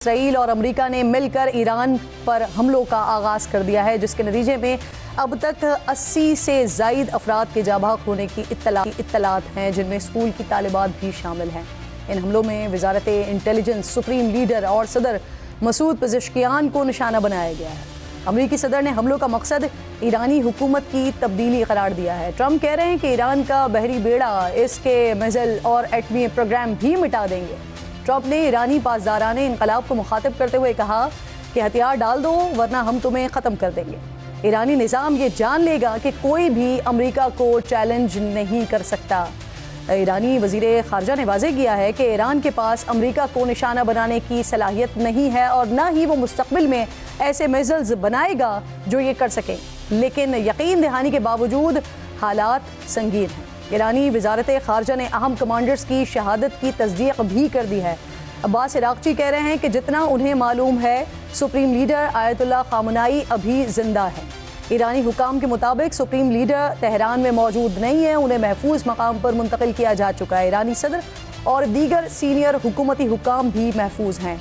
Israel और America ने मिलकर ईरान पर हमलों का आगाज कर दिया है, जिसके नतीजे में अब तक 80 से ज़ायद अफराद के जाबाक होने की इत्तलात हैं, जिनमें स्कूल की तालिबात भी शामिल हैं। इन हमलों में वजारत इंटेलिजेंस, सुप्रीम लीडर और सदर मसूद पेज़ेश्कियान को निशाना बनाया गया है। अमरीकी सदर ने हमलों का मकसद ईरानी हुकूमत की तब्दीली करार दिया है। ट्रंप कह रहे हैं कि ईरान का बहरी बेड़ा इसके मिसाइल और एटमी प्रोग्राम भी मिटा देंगे। ट्रंप ने ईरानी पासदाराने इनकलाब को मुखातिब करते हुए कहा कि हथियार डाल दो वरना हम तुम्हें ख़त्म कर देंगे। ईरानी निज़ाम ये जान लेगा कि कोई भी अमेरिका को चैलेंज नहीं कर सकता। ईरानी वज़ीर ख़ारजा ने वाज़ेह किया है कि ईरान के पास अमेरिका को निशाना बनाने की सलाहियत नहीं है और न ही वो मुस्तक़बिल में ऐसे मिसाइल्स बनाएगा जो ये कर सकें, लेकिन यकीन दहानी के बावजूद हालात संगीन हैं। ईरानी वज़ारत ख़ारजा ने अहम कमांडर्स की शहादत की तस्दीक भी कर दी है। अब्बास इराक़ची कह रहे हैं कि जितना उन्हें मालूम है सुप्रीम लीडर आयतुल्लाह ख़ामेनी अभी ज़िंदा है। ईरानी हुकाम के मुताबिक सुप्रीम लीडर तेहरान में मौजूद नहीं है, उन्हें महफूज मकाम पर मुंतकिल किया जा चुका है। ईरानी सदर और दीगर सीनियर हुकूमती हुकाम भी महफूज हैं।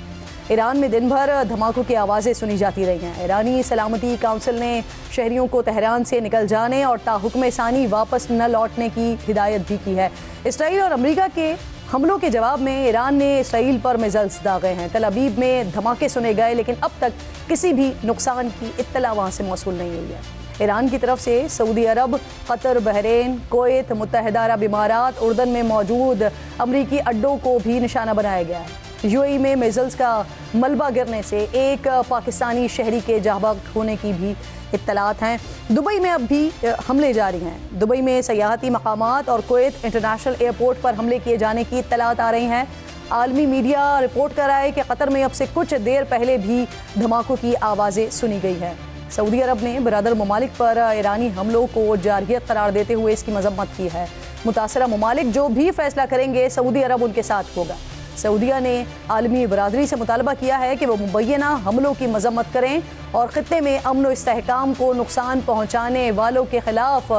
ईरान में दिन भर धमाकों की आवाज़ें सुनी जाती रही हैं। ईरानी सलामती काउंसिल ने शहरियों को तेहरान से निकल जाने और ताहुक्म सानी वापस न लौटने की हिदायत भी की है। इसराइल और अमेरिका के हमलों के जवाब में ईरान ने इसराइल पर मिसाइल्स दागे हैं। तल अबीब में धमाके सुने गए, लेकिन अब तक किसी भी नुकसान की इत्तला वहाँ से मौसूल नहीं हुई है। ईरान की तरफ से सऊदी अरब, कतर, बहरीन, कुवैत, मुत्तहिदा अरब इमारात, उर्दन में मौजूद अमरीकी अड्डों को भी निशाना बनाया गया है। यूएई में मिसाइल्स का मलबा गिरने से एक पाकिस्तानी शहरी के जाबाक होने की भी इत्तलात हैं। दुबई में अब भी हमले जारी हैं। दुबई में सयाहती मकामात और कुवैत इंटरनेशनल एयरपोर्ट पर हमले किए जाने की इत्तलात आ रही हैं। आलमी मीडिया रिपोर्ट कर रहा है कि कतर में अब से कुछ देर पहले भी धमाकों की आवाज़ें सुनी गई है। सऊदी अरब ने बरादर ममालिक पर ईरानी हमलों को जारहियत करार देते हुए इसकी मजम्मत की है। मुतासरा ममालिक जो भी फैसला करेंगे सऊदी अरब उनके साथ होगा। सऊदीया ने आलमी बरादरी से मुतालबा किया है कि वो मुबैना हमलों की मजम्मत करें और ख़ित्ते में अमन व इस्तेहकाम को नुकसान पहुँचाने वालों के खिलाफ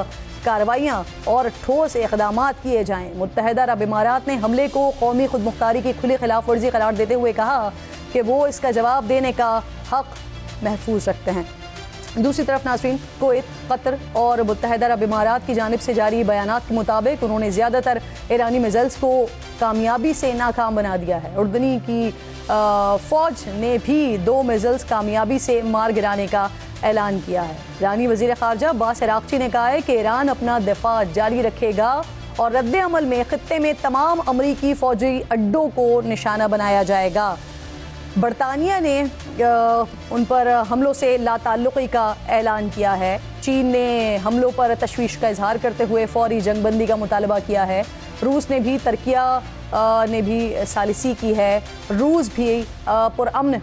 कार्रवाइयाँ और ठोस इक़दामात किए जाएँ। मुत्तहिदा अरब इमारात ने हमले को कौमी खुद मुख्तारी की खुली खिलाफ वर्जी करार देते हुए कहा कि वो इसका जवाब देने का हक़ महफूज रखते हैं। दूसरी तरफ नाज़रीन, कुवैत, कतर और मुत्तहिदा अरब इमारात की जानिब से जारी बयानात के मुताबिक उन्होंने ज़्यादातर ईरानी मिसाइल्स को कामयाबी से नाकाम बना दिया है। उर्दनी की फ़ौज ने भी 2 मिसाइल्स कामयाबी से मार गिराने का ऐलान किया है। ईरानी वज़ीर ख़ारजा अब्बास इराक़ची ने कहा है कि ईरान अपना दिफ़ा जारी रखेगा और रद्द अमल में ख़ित्ते में तमाम अमरीकी फ़ौजी अड्डों को निशाना बनाया जाएगा। बरतानिया ने उन पर हमलों से लाताल्लुक़ी का ऐलान किया है। चीन ने हमलों पर तशवीश का इजहार करते हुए फ़ौरी जंगबंदी का मुतालबा किया है। रूस ने भी तुर्किया ने भी सालिसी की है। रूस भी पुरअमन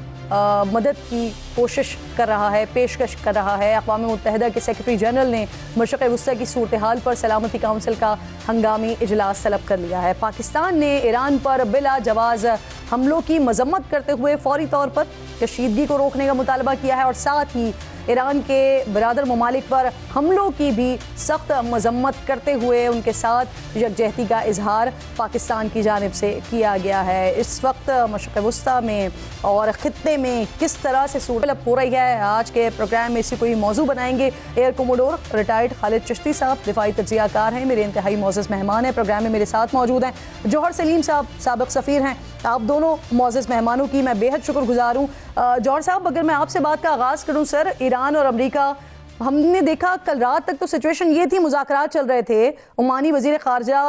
मदद की कोशिश कर रहा है, पेशकश कर रहा है। अक़वाम मुत्तहिदा के सेक्रेटरी जनरल ने मशरिक़ वस्ती की सूरत हाल पर सलामती काउंसिल का हंगामी इजलास तलब कर लिया है। पाकिस्तान ने ईरान पर बिला जवाज़ हमलों की मजम्मत करते हुए फौरी तौर पर कशीदगी को रोकने का मुतालबा किया है और साथ ही ईरान के बरादर ममालिक पर हमलों की भी सख्त मजम्मत करते हुए उनके साथ यकजहती का इजहार पाकिस्तान की जानिब से किया गया है। इस वक्त मशरिक़ वस्ती में और ख़ित्ते में किस तरह से सूरत हो रही है, आज के प्रोग्राम में इसी कोई मौजू बनाएंगे। Air commodore retired Khalid Chishti साहब दिफाई तज्ज़ियाकार हैं, मेरे इंतहाई मौज़ज़ मेहमान हैं। प्रोग्राम में मेरे साथ मौजूद हैं जौहर सलीम साहब, साबिक़ सफ़ीर हैं। आप दोनों मौज़ज़ मेहमानों की मैं बेहद शुक्रगुज़ार हूँ। जौहर साहब, अगर मैं आपसे बात का आगाज़ करूँ सर, ईरान और अमेरिका, हमने देखा कल रात तक तो सिचुएशन ये थी, मुज़ाकरात चल रहे थे। ओमानी वज़ीर ख़ारजा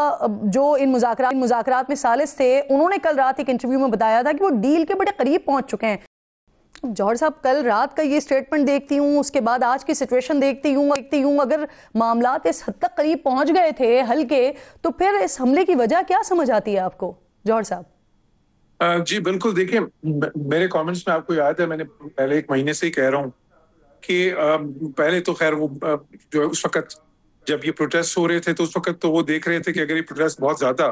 जो इन मुज़ाकरात में सालिस थे, उन्होंने कल रात एक इंटरव्यू में बताया था कि वो डील के बड़े करीब पहुँच चुके हैं। जौहर साहब, कल रात का ये स्टेटमेंट देखती हूँ, उसके बाद आज की सिचुएशन देखती हूँ, अगर मामलात इस हद तक करीब पहुँच गए थे हल के, तो फिर इस हमले की वजह क्या समझ आती है आपको जौहर साहब? जी बिल्कुल, देखिए मेरे कमेंट्स में आपको याद है, मैंने पहले 1 महीने से ही कह रहा हूँ कि पहले तो खैर वो जो है उस वक्त जब ये प्रोटेस्ट हो रहे थे तो उस वक्त तो वो देख रहे थे कि अगर ये प्रोटेस्ट बहुत ज्यादा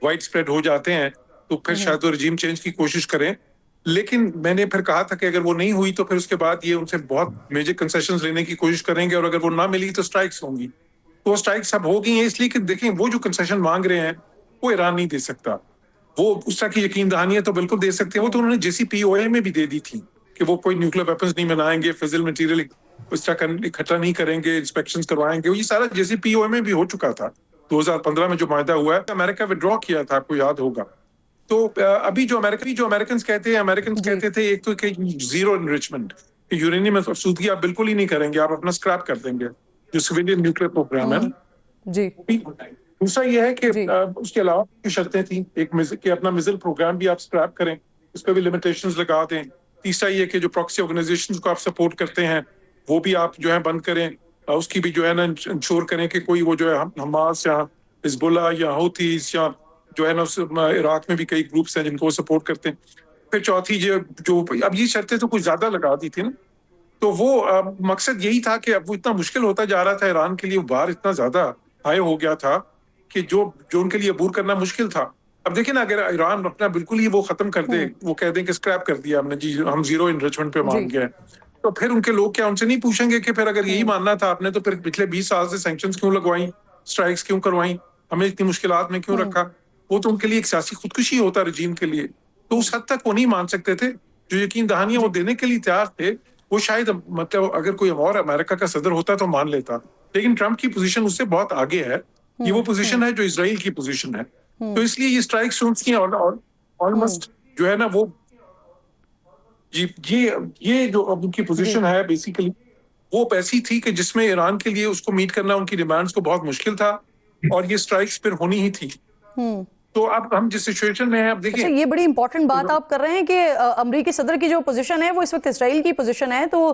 वाइड स्प्रेड हो जाते हैं तो फिर शायद वो रजीम चेंज की कोशिश करें। लेकिन मैंने फिर कहा था कि अगर वो नहीं हुई तो फिर उसके बाद ये उनसे बहुत मेजर कंसेशंस लेने की कोशिश करेंगे और अगर वो ना मिली तो स्ट्राइक्स होंगी। तो वो स्ट्राइक्स अब हो गई हैं, इसलिए कि देखें वो जो कंसेशन मांग रहे हैं वो ईरान नहीं दे सकता। वो उस तरह की यकीन दहानियां तो बिल्कुल दे सकते हैं। वो तो उन्होंने JCPOA में भी दे दी थी कि वो कोई न्यूक्लियर वेपन्स नहीं बनाएंगे, फिजिल मटेरियल उस तरह इकट्ठा नहीं करेंगे, इंस्पेक्शन करवाएंगे। ये सारा JCPOA में भी हो चुका था। 2015 में जो मायदा हुआ है, अमेरिका विड्रॉ किया था, आपको याद होगा। तो अभी जो अमेरिकन कहते थे एक तो कि जीरो इनरिचमेंट, यूरेनियम अफसूदगी आप बिल्कुल ही नहीं करेंगे, आप अपना स्क्रैप कर देंगे, जो सिविलियन न्यूक्लियर प्रोग्राम है। जी। दूसरा ये है कि उसके अलावा की शर्तें थी, एक कि अपना मिसाइल प्रोग्राम भी आप स्क्रैप करें, उस पर भी लिमिटेशंस लगा दें। तीसरा ये कि जो प्रॉक्सी ऑर्गेनाइजेशंस को आप सपोर्ट करते हैं वो भी आप जो है बंद करें, उसकी भी जो है ना इंश्योर करें कि कोई वो जो है हमास या हिजबुल्लाह या हौथीस या जो है ना इराक में भी कई ग्रुप्स हैं जिनको सपोर्ट करते हैं। फिर चौथी जो अब ये शर्तें तो कुछ ज्यादा लगा दी थी ना, तो वो मकसद यही था कि अब वो इतना मुश्किल होता जा रहा था ईरान के लिए, बाहर इतना ज्यादा हाई हो गया था कि जो उनके लिए अबूर करना मुश्किल था। अब देखिए ना, अगर ईरान अपना बिल्कुल ही वो खत्म कर दे, वो कह दें कि स्क्रैप कर दिया हमने जी, हम जीरो इनरिचमेंट पे मान गए, तो फिर उनके लोग क्या उनसे नहीं पूछेंगे कि फिर अगर यही मानना था आपने, तो फिर पिछले 20 साल से सैंक्शंस क्यों लगवाई, स्ट्राइक्स क्यों करवाई, हमें इतनी मुश्किलात में क्यों रखा। वो तो उनके लिए एक सियासी खुदकुशी होता रजीम के लिए। तो उस हद तक वो नहीं मान सकते थे। जो यकीन दहानियां वो देने के लिए तैयार थे, वो शायद मतलब अगर कोई और अमेरिका का सदर होता तो मान लेता, लेकिन ट्रंप की पोजीशन उससे बहुत आगे है। ये वो पोजीशन है जो इजराइल की पोजीशन है। तो इसलिए ये स्ट्राइक सूट्स की ऑलमोस्ट जो है ना वो ये जो अब उनकी पोजीशन है बेसिकली वो ऐसी थी कि जिसमें ईरान के लिए उसको मीट करना उनकी डिमांड्स को बहुत मुश्किल था, और ये स्ट्राइक्स फिर होनी ही थी। तो अब हम जिस सिचुएशन में हैं, अब देखिए। अच्छा, ये बड़ी इंपॉर्टेंट बात आप कर रहे हैं कि अमरीकी सदर की जो पोजीशन है वो इस वक्त इसराइल की पोजीशन है, तो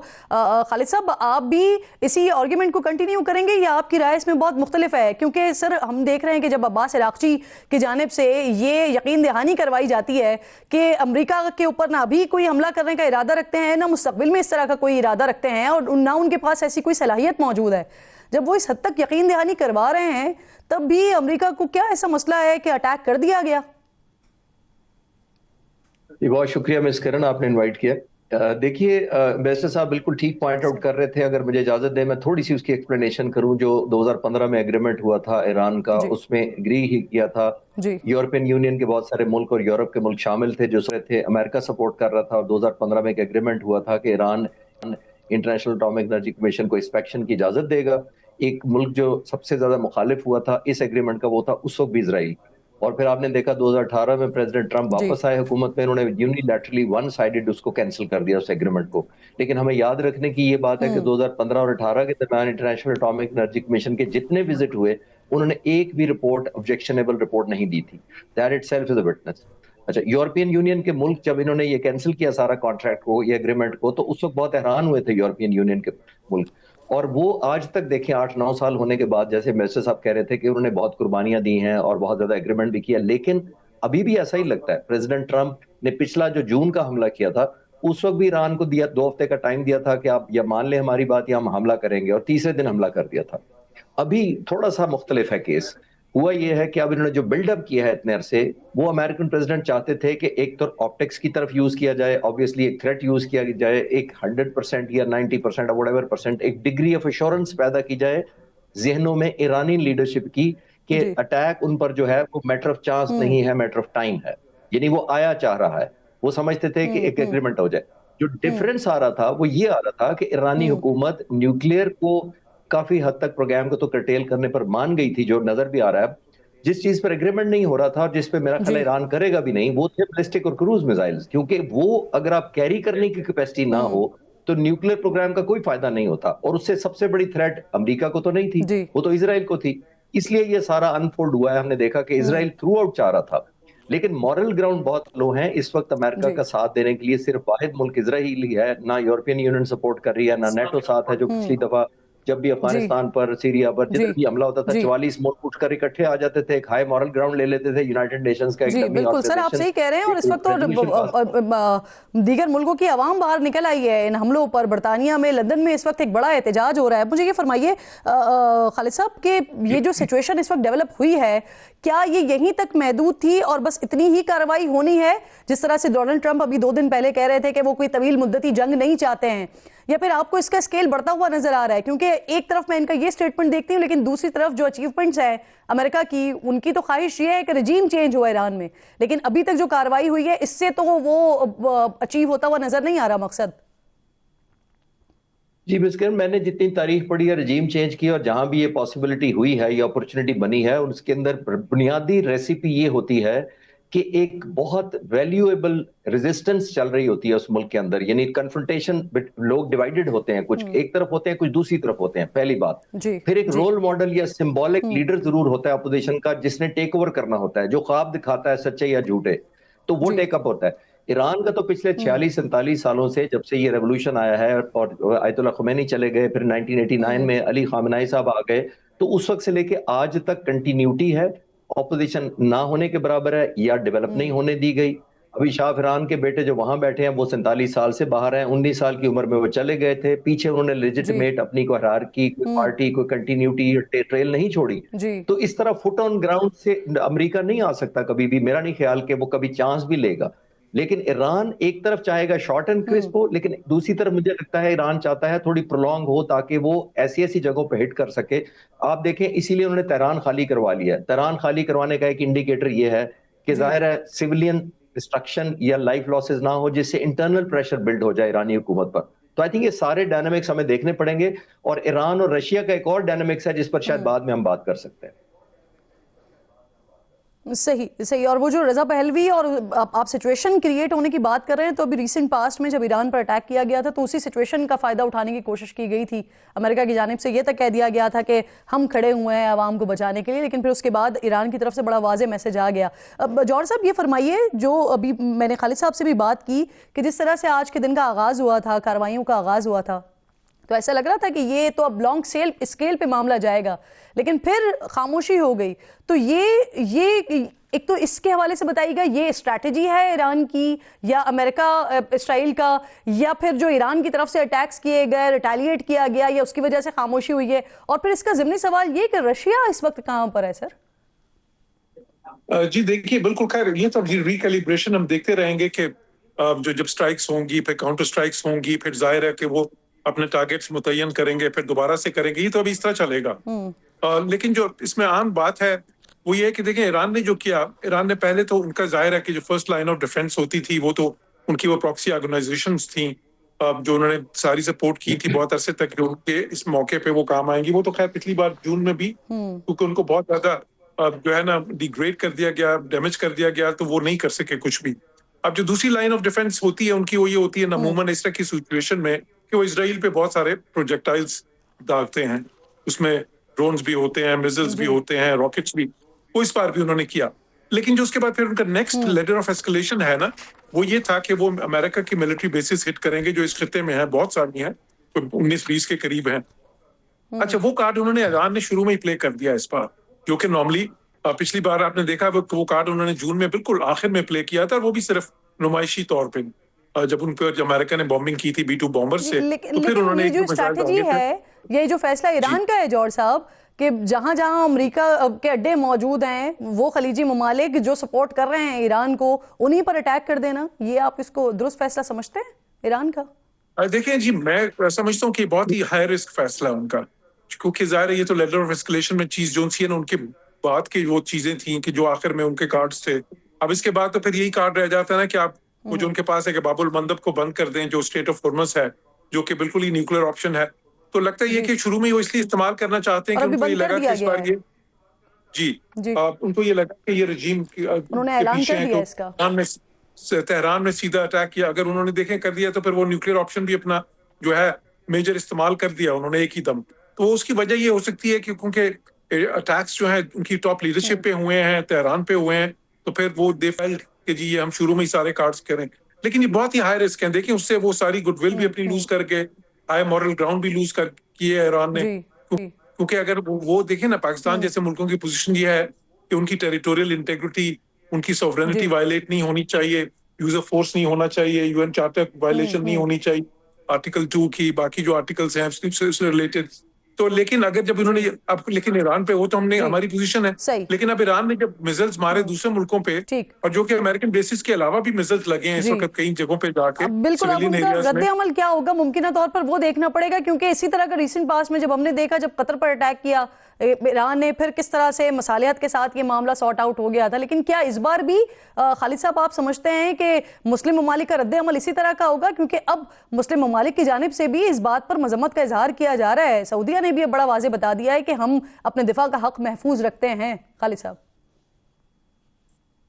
खालिद साहब आप भी इसी आर्ग्यूमेंट को कंटिन्यू करेंगे या आपकी राय इसमें बहुत मुख्तलिफ है? क्योंकि सर हम देख रहे हैं कि जब अब्बास अराक्ची की जानिब से ये यकीन दहानी करवाई जाती है कि अमरीका के ऊपर ना अभी कोई हमला करने का इरादा रखते हैं, ना मुस्तकबिल में इस तरह का कोई इरादा रखते हैं, और ना उनके पास ऐसी कोई सलाहियत मौजूद है, जब वो इस हद तक यकीन दहानी करवा रहे हैं, तब भी अमेरिका को क्या ऐसा मसला है कि अटैक कर दिया गया? बहुत शुक्रिया मिस करण, आपने इनवाइट किया। देखिए बैरिस्टर साहब बिल्कुल ठीक पॉइंट आउट कर रहे थे। अगर मुझे इजाजत दें मैं थोड़ी सी उसकी एक्सप्लेनेशन करूं। जो 2015 में एग्रीमेंट हुआ था ईरान का, उसमें एग्री ही किया था यूरोपियन यूनियन के बहुत सारे मुल्क और यूरोप के मुल्क शामिल थे जो थे। अमेरिका सपोर्ट कर रहा था, और 2015 में एक एग्रीमेंट हुआ था कि Iran international atomic energy commission को इंस्पेक्शन की इजाजत देगा। एक मुल्क जो सबसे ज्यादा मुखालिफ हुआ था इस एग्रीमेंट का वो था उस वक्त भी इजराइल। और फिर आपने देखा 2018 में प्रेसिडेंट ट्रंप वापस आए हुकूमत में, उन्होंने यूनिलैटरली वन साइडेड उसको कैंसिल कर दिया उस एग्रीमेंट को। लेकिन हमें याद रखने की ये बात है कि 2015 और 18 के दरमियान इंटरनेशनल एटॉमिक एनर्जी कमीशन के जितने विजिट हुए उन्होंने एक भी रिपोर्ट, ऑब्जेक्शनेबल रिपोर्ट नहीं दी थी। That itself is a witness. अच्छा, यूरोपियन यूनियन के मुल्क जब इन्होंने ये कैंसिल किया सारा कॉन्ट्रैक्ट को, ये एग्रीमेंट को, तो उस वक्त बहुत हैरान हुए थे यूरोपियन यूनियन के मुल्क। और वो आज तक देखें 8-9 साल होने के बाद, जैसे मिनिस्टर साहब कह रहे थे कि उन्होंने बहुत कुर्बानियां दी हैं और बहुत ज्यादा एग्रीमेंट भी किया, लेकिन अभी भी ऐसा ही लगता है। प्रेसिडेंट ट्रंप ने पिछला जो जून का हमला किया था उस वक्त भी ईरान को 2 हफ्ते का टाइम दिया था कि आप या मान लें हमारी बात या हम हमला करेंगे, और तीसरे दिन हमला कर दिया था। अभी थोड़ा सा मुख्तलिफ है केस। हुआ ये है कि अब इन्होंने जो बिल्डअप किया है इतने अरसे, वो अमेरिकन प्रेसिडेंट चाहते थे कि एक तो ऑप्टिक्स की तरफ यूज किया जाए, ऑब्वियसली एक थ्रेट यूज किया जाए, एक 100% या 90% व्हाटएवर परसेंट एक डिग्री ऑफ एश्योरेंस पैदा की जाए जहनों में ईरानी लीडरशिप की कि अटैक उन पर जो है वो मैटर ऑफ चांस नहीं है, मैटर ऑफ टाइम है। यानी वो आया चाह रहा है, वो समझते थे कि एक एग्रीमेंट हो जाए। जो डिफरेंस आ रहा था वो ये आ रहा था कि ईरानी हुकूमत न्यूक्लियर को काफी हद तक प्रोग्राम को तो कर्टेल करने पर मान गई थी, जो नजर भी आ रहा है। जिस चीज पर एग्रीमेंट नहीं हो रहा था और जिस पे मेरा ख्याल ईरान करेगा भी नहीं, वो थे बैलिस्टिक और क्रूज मिसाइल्स। क्योंकि वो अगर आप कैरी करने की कैपेसिटी ना हो तो न्यूक्लियर प्रोग्राम का कोई फायदा नहीं होता। और उससे सबसे बड़ी थ्रेट अमेरिका को तो नहीं थी, वो तो इजराइल को थी। इसलिए ये सारा अनफोल्ड हुआ है। हमने देखा कि इजराइल थ्रू आउट चाह रहा था, लेकिन मॉरल ग्राउंड बहुत लो है इस वक्त अमेरिका का साथ देने के लिए। सिर्फ वाहिद मुल्क इजराइल ही है, ना यूरोपियन यूनियन सपोर्ट कर रही है, ना नेटो साथ है। जो पिछली दफा जब भी अफगानिस्तान पर, सीरिया पर जिधर भी हमला होता था 44 मुल्क उठकर इकट्ठे आ जाते थे, एक हाई मॉरल ग्राउंड ले लेते थे, यूनाइटेड नेशंस का एक बिल्कुल सर, आप सही कह रहे हैं। और इस वक्त तो दीगर मुल्कों की आवाम बाहर निकल आई है इन हमलों पर। बरतानिया में, लंदन में इस वक्त एक बड़ा एहतजाज हो रहा है। मुझे ये फरमाइए खालिद साहब कि ये जो सिचुएशन इस वक्त डेवलप हुई है, क्या ये यहीं तक महदूद थी और बस इतनी ही कार्रवाई होनी है, जिस तरह से डोनाल्ड ट्रंप अभी 2 दिन पहले कह रहे थे कि वो कोई तवील मुद्दती जंग नहीं चाहते हैं, या फिर आपको इसका स्केल बढ़ता हुआ नजर आ रहा है? क्योंकि एक तरफ मैं इनका ये स्टेटमेंट देखती हूँ, लेकिन दूसरी तरफ जो अचीवमेंट्स है अमेरिका की, उनकी तो ख्वाहिश ये है कि रजीम चेंज हो ईरान में, लेकिन अभी तक जो कार्रवाई हुई है इससे तो वो अचीव होता हुआ नजर नहीं आ रहा मकसद। जी बिस्किन, मैंने जितनी तारीख पढ़ी है रजीम चेंज की, और जहां भी ये पॉसिबिलिटी हुई है, ये अपॉर्चुनिटी बनी है, उसके अंदर बुनियादी रेसिपी ये होती है कि एक बहुत वैल्यूएबल रेजिस्टेंस चल रही होती है उस मुल्क के अंदर, यानी कन्फ्रंटेशन, लोग डिवाइडेड होते हैं, कुछ एक तरफ होते हैं, कुछ दूसरी तरफ होते हैं, पहली बात। जी, फिर एक जी। रोल मॉडल या सिंबॉलिक लीडर जरूर होता है अपोजिशन का, जिसने टेक ओवर करना होता है, जो ख्वाब दिखाता है सच्चे या झूठे, तो वो जी। टेकअप होता है। ईरान का तो पिछले 46-47 सालों से, जब से ये रेवोल्यूशन आया है और आयतुल्लाह खुमैनी चले गए, फिर 1989 में अली खामनाई साहब आ गए, तो उस वक्त से लेके आज तक कंटिन्यूटी है। ऑपोजिशन ना होने के बराबर है या डेवलप नहीं होने दी गई। अभी शाह फरहान के बेटे जो वहां बैठे हैं वो 47 साल से बाहर हैं, 19 साल की उम्र में वो चले गए थे, पीछे उन्होंने लेजिटिमेट अपनी कोई हायरार्की, कोई पार्टी, कोई कंटिन्यूटी ट्रेल नहीं छोड़ी। जी। तो इस तरह फुट ऑन ग्राउंड से अमेरिका नहीं आ सकता कभी भी, मेरा नहीं ख्याल कि वो कभी चांस भी लेगा। लेकिन ईरान एक तरफ चाहेगा शॉर्ट एंड क्रिस्प हो, लेकिन दूसरी तरफ मुझे लगता है ईरान चाहता है थोड़ी प्रोलॉन्ग हो, ताकि वो ऐसी ऐसी जगहों पे हिट कर सके। आप देखें, इसीलिए उन्होंने तेहरान खाली करवा लिया है। तेहरान खाली करवाने का एक इंडिकेटर ये है कि जाहिर है सिविलियन डिस्ट्रक्शन या लाइफ लॉसेस ना हो, जिससे इंटरनल प्रेशर बिल्ड हो जाए ईरानी हुकूमत पर। तो आई थिंक ये सारे डायनामिक्स हमें देखने पड़ेंगे, और ईरान और रशिया का एक और डायनामिक्स है जिस पर शायद बाद में हम बात कर सकते हैं। सही सही। और वो जो रजा पहलवी, और आप सिचुएशन क्रिएट होने की बात कर रहे हैं, तो अभी रिसेंट पास्ट में जब ईरान पर अटैक किया गया था तो उसी सिचुएशन का फायदा उठाने की कोशिश की गई थी अमेरिका की जानिब से। ये तक कह दिया गया था कि हम खड़े हुए हैं आवाम को बचाने के लिए, लेकिन फिर उसके बाद ईरान की तरफ से बड़ा वाज़ेह मैसेज आ गया। अब जौहर साहब ये फरमाइए, जो अभी मैंने खालिद साहब से भी बात की कि जिस तरह से आज के दिन का आगाज़ हुआ था, कार्रवाइयों का आगाज़ हुआ था, तो ऐसा लग रहा था कि ये तो अब लॉन्ग स्केल पे मामला जाएगा, लेकिन फिर खामोशी हो गई। तो ये एक तो इसके हवाले से बताइएगा, ये स्ट्रैटेजी है ईरान की या अमेरिका इसराइल का, या फिर जो ईरान की तरफ से अटैक्स किए गए, रिटेलिएट किया गया, या उसकी वजह से खामोशी हुई है? और फिर इसका ज़िमनी सवाल ये कि रशिया इस वक्त कहां पर है सर? जी देखिए, बिल्कुल, खैर ये तो रिकैलिब्रेशन हम देखते रहेंगे कि जो जब स्ट्राइक्स होंगी, फिर काउंटर स्ट्राइक्स होंगी, फिर जाहिर है कि वो अपने टारगेट्स मुतय्यन करेंगे, फिर दोबारा से करेंगे। ये तो अभी इस तरह चलेगा। लेकिन जो इसमें आम बात है वो ये है कि देखिए, ईरान ने जो किया, ईरान ने पहले तो उनका जाहिर है कि जो फर्स्ट लाइन ऑफ डिफेंस होती थी वो तो उनकी वो प्रॉक्सी ऑर्गेनाइजेशंस थी, जो उन्होंने सारी सपोर्ट की थी बहुत अरसे तक, कि उनके इस मौके पे वो काम आएंगी। वो तो खैर पिछली बार जून में भी, क्योंकि उनको बहुत ज्यादा जो है ना डिग्रेड कर दिया गया, डैमेज कर दिया गया, तो वो नहीं कर सके कुछ भी। अब जो दूसरी लाइन ऑफ डिफेंस होती है उनकी, वो ये होती है अमूमन इस तरह की सिचुएशन में कि वो इजराइल पे बहुत सारे प्रोजेक्टाइल्स दागते हैं, उसमें ड्रोन्स भी होते हैं, मिसाइल्स भी होते हैं, रॉकेट्स भी। वो इस बार भी उन्होंने किया। लेकिन जो उसके बाद फिर उनका नेक्स्ट लेटर ऑफ एस्केलेशन है ना, वो ये था कि वो अमेरिका की मिलिट्री बेसिस हिट करेंगे जो इस खित्ते में है, बहुत सारी हैं, 19-20 के करीब हैं। अच्छा, वो कार्ड उन्होंने ईरान ने शुरू में ही प्ले कर दिया इस बार, जो कि नॉर्मली पिछली बार आपने देखा वो कार्ड उन्होंने जून में बिल्कुल आखिर में प्ले किया था, और वो भी सिर्फ नुमाइशी तौर पे, जब उन पर अमेरिका ने बॉम्बिंग की थी B-2 बॉम्बर से, तो फिर उन्होंने ये जो स्ट्रैटेजी है, ये जो फैसला ईरान का है जौहर साहब, कि जहां जहां अमेरिका के अड्डे मौजूद हैं, वो खलीजी ममालिक जो सपोर्ट कर रहे हैं ईरान को, उन्हीं पर अटैक कर देना, ये आप इसको दुरुस्त फैसला समझते हैं ईरान का? देखिए जी, मैं समझता हूँ कि बहुत ही हाई रिस्क फैसला है उनका, क्योंकि जाहिर है ये तो लेटर ऑफ एस्केलेशन में चीज जो सी है ना, उनके बाद की वो चीजें थी कि जो आखिर में उनके कार्ड्स थे। अब इसके बाद तो फिर यही कार्ड रह जाता है ना कि आप वो जो उनके पास है कि बाबुल मंदब को बंद कर दें, जो स्टेट ऑफ हॉर्मस है, जो कि बिल्कुल ही न्यूक्लियर ऑप्शन है। तो लगता है ये कि शुरू में ही वो इसलिए इस्तेमाल करना चाहते हैं कि उनको ये लगा कि इस बार ये उनको ये लगा कि ये रजीम उन्होंने ऐलान कर दिया इसका, तेहरान में सीधा अटैक किया। अगर उन्होंने देखें कर दिया तो फिर वो न्यूक्लियर ऑप्शन भी अपना जो है मेजर इस्तेमाल कर दिया उन्होंने एक ही दम। तो उसकी वजह ये हो सकती है कि क्योंकि अटैक्स जो है उनकी टॉप लीडरशिप पे हुए हैं, तेहरान पे हुए हैं, तो फिर वो दे फेल्ट कि जी ये हम शुरू में ही सारे कार्ड्स करें। लेकिन ये बहुत ही हाई रिस्क है। देखिए, उससे वो सारी गुडविल भी अपनी लूज करके, हाई मॉरल ग्राउंड भी लूज कर किए ईरान ने, क्योंकि अगर वो देखें ना, पाकिस्तान जैसे मुल्कों की पोजीशन ये है कि उनकी टेरिटोरियल इंटेग्रिटी, उनकी सॉवरेनिटी वायलेट नहीं होनी चाहिए, यूज ऑफ फोर्स नहीं होना चाहिए, यूएन चार्टर वायलेशन नहीं होनी चाहिए, आर्टिकल 2 की, बाकी जो आर्टिकल्स हैं उससे रिलेटेड तो लेकिन अगर जब इन्होंने अब लेकिन ईरान पे, वो तो हमने जी। हमारी पोजीशन है, सही। लेकिन अब ईरान ने जब मिसाइल्स मारे दूसरे मुल्कों पे, ठीक। और जो कि अमेरिकन बेसिस के अलावा भी मिसाइल्स लगे हैं इस जी। वक्त कई जगहों पे जाके अब बिल्कुल, अब सिविलियन उनका एरियाज में। रद्द अमल क्या होगा मुमकिन तौर पर वो देखना पड़ेगा, क्योंकि इसी तरह का रीसेंट पास में जब हमने देखा, जब कतर पर अटैक किया ईरान ने, फिर किस तरह से मसालियात के साथ ये मामला सॉर्ट आउट हो गया था। लेकिन क्या इस बार भी खालिद साहब आप समझते हैं कि मुस्लिम ममालिक का रद्द अमल इसी तरह का होगा? क्योंकि अब मुस्लिम ममालिक की जानिब से भी इस बात पर मजम्मत का इजहार किया जा रहा है, सऊदीया ने भी बड़ा वाजे बता दिया है कि हम अपने दिफा का हक महफूज रखते हैं। खालिद साहब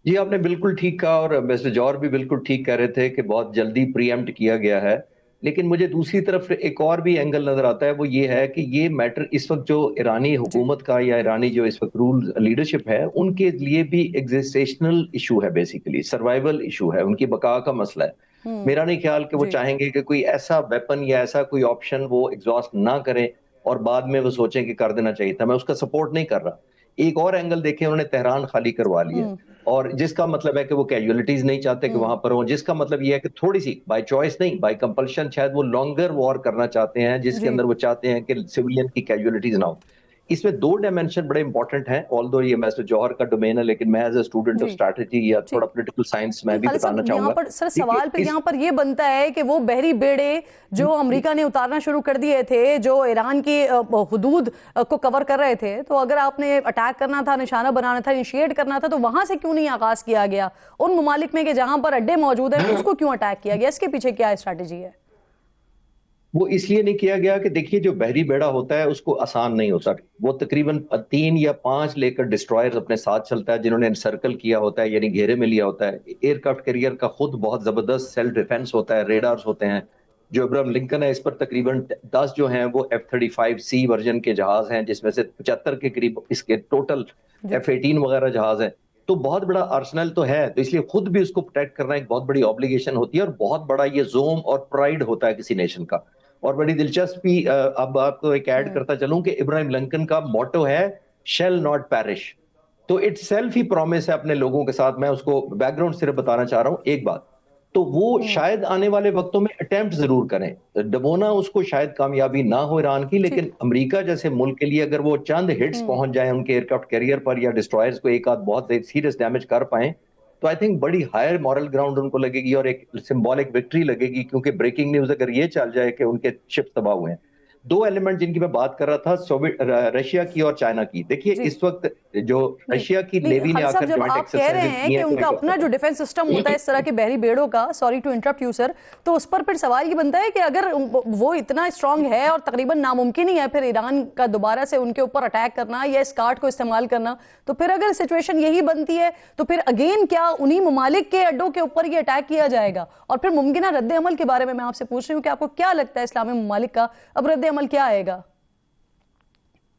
जी, आपने बिल्कुल ठीक कहा, और मिस्टर जौहर भी बिल्कुल ठीक कह रहे थे कि बहुत जल्दी प्रीएम्प्ट किया गया है। लेकिन मुझे दूसरी तरफ एक और भी एंगल नजर आता है, वो ये है कि ये मैटर इस वक्त जो ईरानी हुकूमत का या ईरानी जो इस वक्त रूल लीडरशिप है, उनके लिए भी एग्जिस्टेशनल इशू है, बेसिकली सर्वाइवल इशू है, उनकी बका का मसला है। मेरा नहीं ख्याल कि वो जी। चाहेंगे कि कोई ऐसा वेपन या ऐसा कोई ऑप्शन वो एग्जॉस्ट ना करें और बाद में वो सोचें कि कर देना चाहिए था। मैं उसका सपोर्ट नहीं कर रहा। एक और एंगल देखें, उन्होंने तेहरान खाली करवा लिया, और जिसका मतलब है कि वो कैजुअलिटीज नहीं चाहते कि वहां पर हो, जिसका मतलब ये है कि थोड़ी सी बाय चॉइस नहीं, बाय कंपल्शन शायद वो लॉन्गर वॉर करना चाहते हैं, जिसके जी। अंदर वो चाहते हैं कि सिविलियन की कैजुअलिटीज ना हो। इसमें दो डायमेंशन बड़े इंपॉर्टेंट हैं, ऑल्दो ये मिस्टर जौहर का डोमेन है, लेकिन मैं एज ए स्टूडेंट ऑफ जी। स्ट्रैटेजी या थोड़ा ठीक। पॉलिटिकल साइंस मैं भी खालिद बताना साहब, यहाँ चाहूंगा। पर सर देखिए, सवाल फिर यहाँ पर ये बनता है कि वो बहरी बेड़े जो अमेरिका ने उतारना शुरू कर दिए थे, जो ईरान की हुदूद को कवर कर रहे थे, तो अगर आपने अटैक करना था, निशाना बनाना था, इनिशिएट करना था, तो वहां से क्यों नहीं आगाज किया गया? उन ममालिक में कि जहां पर अड्डे मौजूद हैं, उसको क्यों अटैक किया गया? इसके पीछे क्या स्ट्रैटेजी है? वो इसलिए नहीं किया गया कि देखिए, जो बहरी बेड़ा होता है उसको आसान नहीं होता। वो तकरीबन 3 या 5 लेकर डिस्ट्रॉयर्स अपने साथ चलता है, जिन्होंने सर्कल किया होता है, यानी घेरे में लिया होता है। एयरक्राफ्ट कैरियर का खुद बहुत जबरदस्त सेल्फ डिफेंस होता है, रेडार्स होते हैं। जो इब्राहिम लिंकन है, इस पर तकरीबन 10 जो हैं वो F-35C वर्जन के जहाज हैं, जिसमें से 75 के करीब इसके टोटल F-18 वगैरह जहाज हैं। तो बहुत बड़ा आर्सनल तो है, तो इसलिए खुद भी उसको प्रोटेक्ट करना एक बहुत बड़ी ऑब्लिगेशन होती है, और बहुत बड़ा ये जोम और प्राइड होता है किसी नेशन का। और बड़ी दिलचस्पी, अब आपको एक ऐड करता चलूं कि इब्राहिम लिंकन का मोटो है शेल नॉट पैरिश। तो इट्स सेल्फ ही प्रॉमिस है अपने लोगों के साथ। मैं उसको बैकग्राउंड सिर्फ बताना चाह रहा हूं एक बात, तो वो शायद आने वाले वक्तों में अटेम्प्ट जरूर करें, दबोना उसको शायद कामयाबी ना हो ईरान की, लेकिन अमेरिका जैसे मुल्क के लिए अगर वो चंद हिट्स पहुंच जाए उनके एयरक्राफ्ट कैरियर पर या डिस्ट्रॉयर्स को एक आध बहुत सीरियस डैमेज कर पाए, तो आई थिंक बड़ी हायर मॉरल ग्राउंड उनको लगेगी और एक सिंबॉलिक विक्ट्री लगेगी। क्योंकि ब्रेकिंग न्यूज अगर ये चल जाए कि उनके शिप तबाह हुए हैं। दो एलिमेंट जिनकी मैं बात कर रहा था, रशिया की और चाइना की। देखिए, इस वक्त जो रशिया की नेवी ने खालिद साहब, आकर जब ज्वाइंट आप कह रहे हैं कि उनका अपना जो डिफेंस सिस्टम होता है इस तरह के बहरी बेड़ों का, sorry to interrupt you sir, तो उस पर फिर सवाल ये बनता है कि अगर वो इतना स्ट्रांग है और तकरीबन नामुमकिन ही है फिर ईरान का दोबारा से उनके ऊपर अटैक करना या इस कार्ड को इस्तेमाल करना, तो फिर अगर सिचुएशन यही बनती है तो फिर अगेन क्या उन्हीं ममालिक के अड्डों के ऊपर ये अटैक किया जाएगा? और फिर मुमकिन रद्द अमल के बारे में मैं आपसे पूछ रही हूँ कि आपको क्या लगता है इस्लामी ममालिक का अब रद्द अमल क्या आएगा?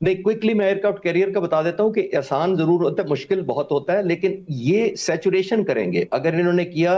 नहीं, क्विकली मैं एयरक्राफ्ट कैरियर का बता देता हूं कि आसान जरूर होता है, मुश्किल बहुत होता है, लेकिन ये सैचुरेशन करेंगे। अगर इन्होंने किया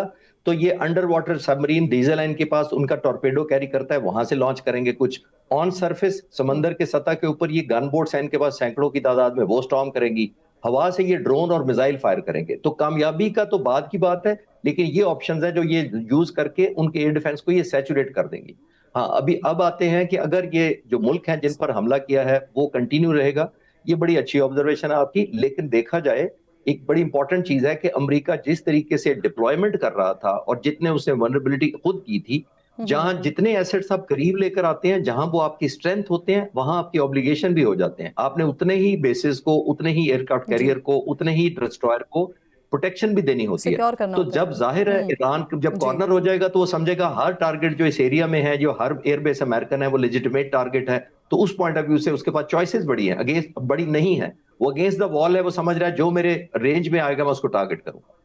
तो ये under water submarine diesel line के पास उनका टॉर्पेडो कैरी करता है, वहां से लॉन्च करेंगे कुछ। ऑन सरफेस समंदर के सतह के ऊपर ये गन बोट्स हैं इनके पास सैकड़ों की तादाद में, वो स्टॉर्म करेंगी। हवा से ये ड्रोन और मिसाइल फायर करेंगे। तो कामयाबी का तो बाद की बात है, लेकिन ये ऑप्शंस है जो ये यूज करके उनके एयर डिफेंस को ये सैचुरेट कर देंगी। हाँ, अभी अब आते हैं कि अगर ये जो मुल्क हैं जिन पर हमला किया है वो कंटिन्यू रहेगा, ये बड़ी अच्छी ऑब्जर्वेशन है आपकी। लेकिन देखा जाए, एक बड़ी इंपॉर्टेंट चीज है कि अमेरिका जिस तरीके से डिप्लॉयमेंट कर रहा था और जितने उसने वनरेबिलिटी खुद की थी, जहां जितने एसेट्स आप करीब लेकर आते हैं, जहां वो आपकी स्ट्रेंथ होते हैं, वहां आपकी ऑब्लिगेशन भी हो जाते हैं। आपने उतने ही बेसिस को, उतने ही एयरक्राफ्ट कैरियर को, उतने ही डिस्ट्रॉयर को प्रोटेक्शन भी देनी होती है। तो जब जाहिर है ईरान जब कॉर्नर हो जाएगा तो वो समझेगा हर टारगेट जो इस एरिया में है, जो हर एयरबेस अमेरिकन है, वो लेजिटिमेट टारगेट है। तो उस पॉइंट ऑफ व्यू से उसके पास चॉइसेस बड़ी है, अगेंस्ट बड़ी नहीं है। वो अगेंस्ट द वॉल है, वो समझ रहा है जो मेरे रेंज में आएगा मैं उसको टारगेट करूंगा।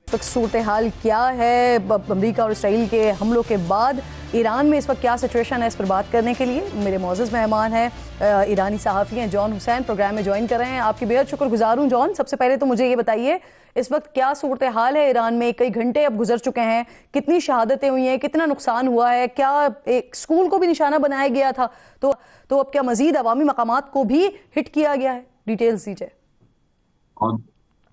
सूरत हाल क्या है अमेरिका और इसराइल के हमलों के बाद, ईरान में इस वक्त क्या सिचुएशन है, इस पर बात करने के लिए मेरे मौजूद मेहमान हैं ईरानी सहाफ़ी हैं जॉन हुसैन, प्रोग्राम में ज्वाइन कर रहे हैं। आपकी बेहद शुक्रगुजार हूँ जॉन। सबसे पहले तो मुझे ये बताइए इस वक्त क्या सूरत हाल है ईरान में? कई घंटे अब गुजर चुके हैं, कितनी शहादतें हुई हैं, कितना नुकसान हुआ है, क्या एक स्कूल को भी निशाना बनाया गया था, तो अब क्या मजीद अवामी मकामात को भी हिट किया गया है? डिटेल्स दीजिए।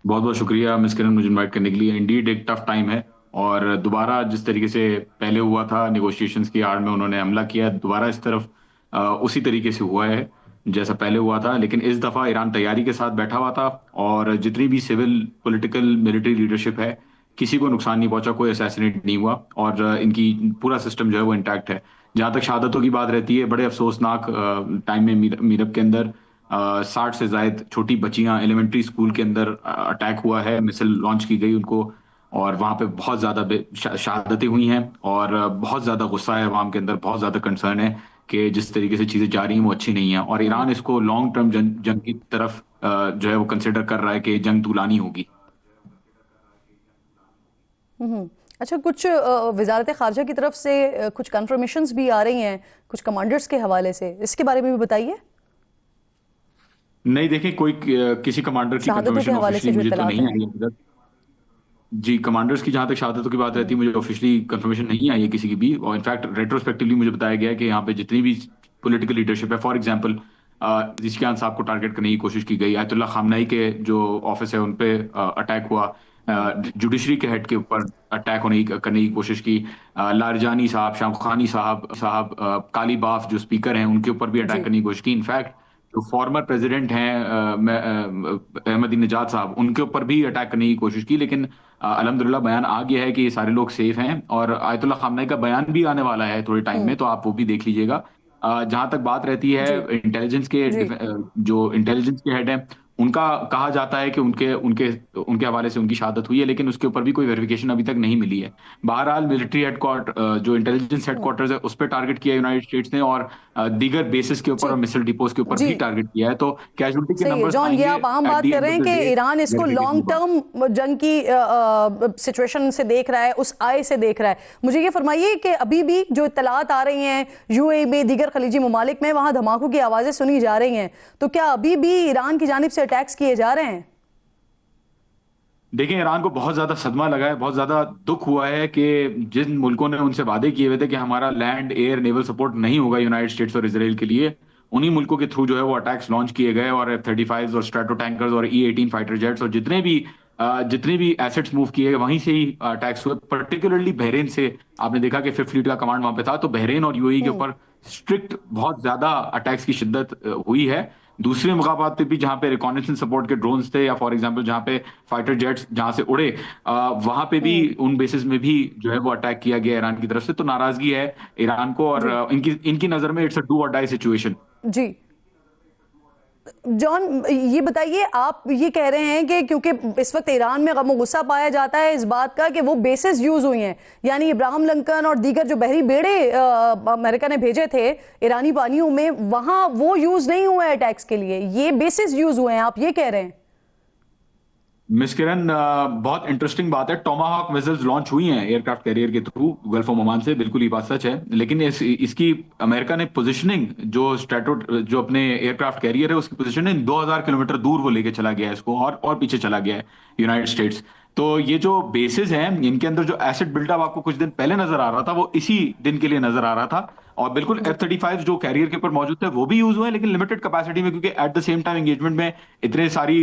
बहुत बहुत शुक्रिया मिस किरण मुझे इनवाइट करने के लिए। इंडीड एक टफ टाइम है, और दोबारा जिस तरीके से पहले हुआ था नेगोशिएशंस की आड़ में उन्होंने हमला किया, दोबारा इस तरफ उसी तरीके से हुआ है जैसा पहले हुआ था। लेकिन इस दफा ईरान तैयारी के साथ बैठा हुआ था और जितनी भी सिविल, पॉलिटिकल, मिलिट्री लीडरशिप है, किसी को नुकसान नहीं पहुंचा, कोई असैसिनेट नहीं हुआ और इनकी पूरा सिस्टम जो है वो इंटैक्ट है। जहां तक शहादतों की बात रहती है, बड़े अफसोसनाक टाइम में मीरब के अंदर 60 से ज्यादा छोटी बच्चियां एलिमेंट्री स्कूल के अंदर अटैक हुआ है, मिसाइल लॉन्च की गई उनको, और वहां पे बहुत ज्यादा शहादतें हुई हैं और बहुत ज्यादा गुस्सा है अवाम के अंदर, बहुत ज्यादा कंसर्न है कि जिस तरीके से चीजें जा रही हैं वो अच्छी नहीं है और ईरान इसको लॉन्ग टर्म जंग की तरफ जो है वो कंसिडर कर रहा है कि जंग तुलानी होगी। अच्छा, कुछ वजारत खारजा की तरफ से कुछ कंफर्मेशंस भी आ रही हैं कुछ कमांडर्स के हवाले से, इसके बारे में भी बताइए। नहीं, देखिए कोई किसी कमांडर की शहादतों के कंफर्मेशन हवाले से ऑफिशियली जो मुझे तो इत्तलात नहीं हैं। आई है अभी तक। जी, कमांडर्स की जहां तक शहादतों की बात रहती है, मुझे ऑफिशियली कंफर्मेशन नहीं आई है किसी की भी, और इनफैक्ट रेट्रोस्पेक्टिवली मुझे बताया गया है कि यहाँ पे जितनी भी पॉलिटिकल लीडरशिप है, फॉर एग्जांपल जिसकियान साहब को टारगेट करने की कोशिश की गई, आयतुल्लाह खामनेई के जो ऑफिस है उन पे अटैक हुआ, जुडिशरी के हेड के ऊपर अटैक करने की कोशिश की, लारजानी साहब, शामखानी साहब काली बाफ जो स्पीकर हैं उनके ऊपर भी जी अटैक करने की कोशिश की। इनफैक्ट जो फॉर्मर प्रेसिडेंट हैं अहमदीनेजाद साहब, उनके ऊपर भी अटैक करने की कोशिश की, लेकिन अल्हम्दुलिल्लाह बयान आ गया है कि ये सारे लोग सेफ हैं और आयतुल्लाह खामनेई का बयान भी आने वाला है थोड़े टाइम में, तो आप वो भी देख लीजिएगा। जहां तक बात रहती है जी इंटेलिजेंस के जी जो इंटेलिजेंस के हेड हैं, उनका कहा जाता है कि उनके उनके उनके हवाले से उनकी शहादत हुई है, लेकिन उसके ऊपर भी कोई वेरिफिकेशन अभी तक नहीं मिली है। बहरहाल मिलिट्री हेडक्वार्टर जो इंटेलिजेंस हेडक्वार्टर्स है उस पर टारगेट किया यूनाइटेड स्टेट्स ने, और दीगर बेसिस के ऊपर जी और मिसाइल डिपोज के ऊपर जी भी टारगेट किया है। तो कैजुअलिटी के सही है नंबर्स जॉन, ये आएंगे आप आम एट बात द कर एंड रहे ऑफ हैं द कि डे, ईरान इसको वेरिफिकेशन लॉन्ग के बाद। टर्म जंग की सिचुएशन से देख रहा है, उस आय से देख रहा है। मुझे ये फरमाइए कि अभी भी जो इत्तलात आ रही हैं यूएई में, दीगर खलीजी ममालिक में, वहां धमाकों की आवाजें सुनी जा रही हैं, तो क्या अभी भी ईरान की जानिब से अटैक्स किए जा रहे हैं? देखिए, ईरान को बहुत ज्यादा सदमा लगा है, बहुत ज्यादा दुख हुआ है कि जिन मुल्कों ने उनसे वादे किए हुए थे कि हमारा लैंड, एयर, नेवल सपोर्ट नहीं होगा यूनाइटेड स्टेट्स और इसराइल के लिए, उन्हीं मुल्कों के थ्रू जो है वो अटैक्स लॉन्च किए गए और F-35 और स्ट्रैटो टैंकर्स और E-18 फाइटर जेट्स और जितने भी एसेट्स मूव किए गए वहीं से ही अटैक्स हुए। पर्टिकुलरली बहरीन से आपने देखा कि फिफ्थ फ्लीट का कमांड वहां पे था, तो बहरीन और यूएई के ऊपर स्ट्रिक्ट बहुत ज्यादा अटैक्स की शिद्दत हुई है। दूसरे मुकाबात पे भी जहां पे रिकॉनेसेंस सपोर्ट के ड्रोन्स थे, या फॉर एग्जांपल जहां पे फाइटर जेट्स जहां से उड़े, वहां पे भी उन बेसिस में भी जो है वो अटैक किया गया ईरान की तरफ से। तो नाराजगी है ईरान को, और जी इनकी इनकी नजर में इट्स अ डू और डाई सिचुएशन। जी जॉन, ये बताइए, आप ये कह रहे हैं कि क्योंकि इस वक्त ईरान में गम और गुस्सा पाया जाता है इस बात का कि वो बेसिस यूज हुई हैं, यानी इब्राहिम लिंकन और दीगर जो बहरी बेड़े अमेरिका ने भेजे थे ईरानी पानियों में, वहां वो यूज नहीं हुए अटैक्स के लिए, ये बेसिस यूज हुए हैं, आप ये कह रहे हैं? मिस किरण, बहुत इंटरेस्टिंग बात है। टोमाहॉक मिसाइल्स लॉन्च हुई हैं एयरक्राफ्ट कैरियर के थ्रू गल्फ ऑफ ओमान से, बिल्कुल ये बात सच है, लेकिन इसकी अमेरिका ने पोजीशनिंग जो अपने एयरक्राफ्ट कैरियर है उसकी पोजीशनिंग 2000 किलोमीटर दूर वो लेके चला गया है इसको, और पीछे चला गया है यूनाइटेड स्टेट्स। तो ये जो बेसिस हैं इनके अंदर जो एसिड बिल्डअप आपको कुछ दिन पहले नजर आ रहा था, वो इसी दिन के लिए नजर आ रहा था। और बिल्कुल F-35 जो कैरियर के ऊपर मौजूद थे वो भी यूज हुए हैं, लेकिन लिमिटेड कैपेसिटी में, क्योंकि at the same time engagement में इतने सारी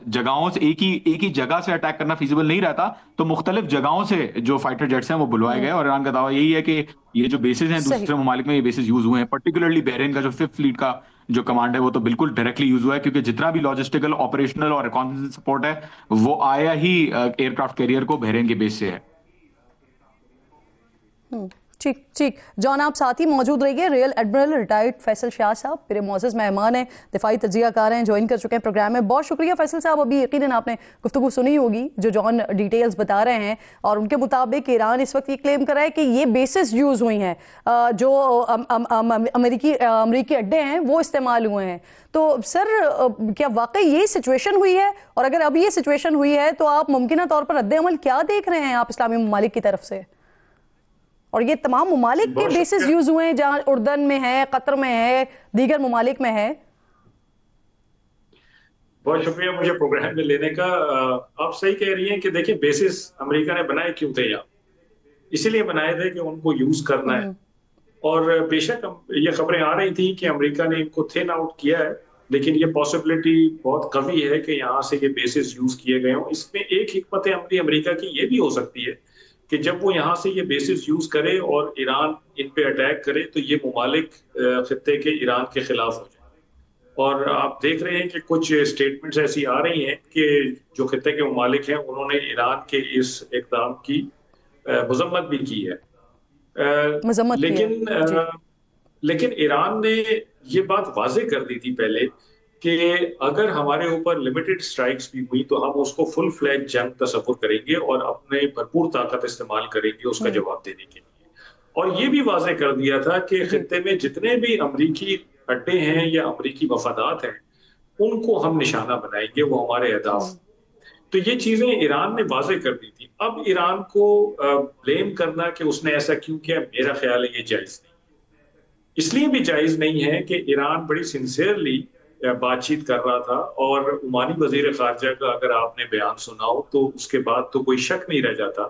जगहों से एक ही जगह से अटैक करना फिजिबल नहीं रहता, तो मुख्तलिफ जगहों से जो फाइटर जेट्स हैं वो बुलवाए गए, और ईरान का दावा यही है कि ये जो बेसिस हैं सही। दूसरे ममालिक में ये बेसिस यूज हुए हैं। पर्टिकुलरली बहरीन का जो फिफ्थ फ्लीट का जो कमांड है वो तो बिल्कुल डायरेक्टली यूज हुआ है, क्योंकि जितना भी लॉजिस्टिकल, ऑपरेशनल और रिकॉन्नेसेंस सपोर्ट है वो आया ही एयरक्राफ्ट कैरियर को बहरीन के बेस से है। ठीक ठीक जॉन, आप साथ ही मौजूद रहिए। Real admiral retired Faisal Shah साहब मेरे मोअज़्ज़ज़ मेहमान हैं, दिफाई तजियाकार हैं, ज्वाइन कर चुके हैं प्रोग्राम में। बहुत शुक्रिया फैसल साहब। अभी यकीनन आपने गुफ्तगू सुनी होगी जो जॉन डिटेल्स बता रहे हैं, और उनके मुताबिक ईरान इस वक्त ये क्लेम कर रहा है कि ये बेसिस यूज हुई हैं, जो अमरीकी अड्डे हैं वो इस्तेमाल हुए हैं। तो सर, क्या वाकई ये सिचुएशन हुई है? और अगर अब ये सिचुएशन हुई है तो आप मुमकिन तौर पर रद्द अमल क्या देख रहे हैं आप इस्लामी ममालिक की तरफ से? और ये तमाम ममालिक के बेसिस यूज हुए हैं, जहां उर्दन में है, कतर में है, दीगर ममालिक में है? बहुत शुक्रिया मुझे प्रोग्राम में लेने का। आप सही कह रही हैं कि देखिए, बेसिस अमेरिका ने बनाए क्यों थे यहाँ, इसीलिए बनाए थे कि उनको यूज करना है। और बेशक ये खबरें आ रही थी कि अमेरिका ने इनको थिन आउट किया है, लेकिन ये पॉसिबिलिटी बहुत कमी है कि यहाँ से ये बेसिस यूज किए गए हों। इसमें एक हिकमत अमली अमेरिका की ये भी हो सकती है कि जब वो यहाँ से ये बेसिस यूज करे और ईरान इन पे अटैक करे तो ये ममालिक खित्ते के ईरान के खिलाफ हो जाए। और आप देख रहे हैं कि कुछ स्टेटमेंट्स ऐसी आ रही हैं कि जो खित्ते के ममालिक हैं उन्होंने ईरान के इस इक़दाम की मजम्मत भी की है। लेकिन ईरान ने ये बात वाज़ेह कर दी थी पहले कि अगर हमारे ऊपर लिमिटेड स्ट्राइक्स भी हुई तो हम उसको फुल फ्लैज जंग तस्वुर करेंगे और अपने भरपूर ताकत इस्तेमाल करेंगे उसका जवाब देने के लिए। और ये भी वाज़ेह कर दिया था कि खित्ते में जितने भी अमरीकी अड्डे हैं या अमरीकी मफादात हैं उनको हम निशाना बनाएंगे, वो हमारे अहदाफ। तो ये चीजें ईरान ने वाज़ेह कर दी थी। अब ईरान को ब्लेम करना कि उसने ऐसा क्यों किया, मेरा ख्याल है ये जायज नहीं। इसलिए भी जायज नहीं है कि ईरान बड़ी सिंसियरली बातचीत कर रहा था और ओमानी वजीर खारजा का अगर आपने बयान सुना हो तो उसके बाद तो कोई शक नहीं रह जाता,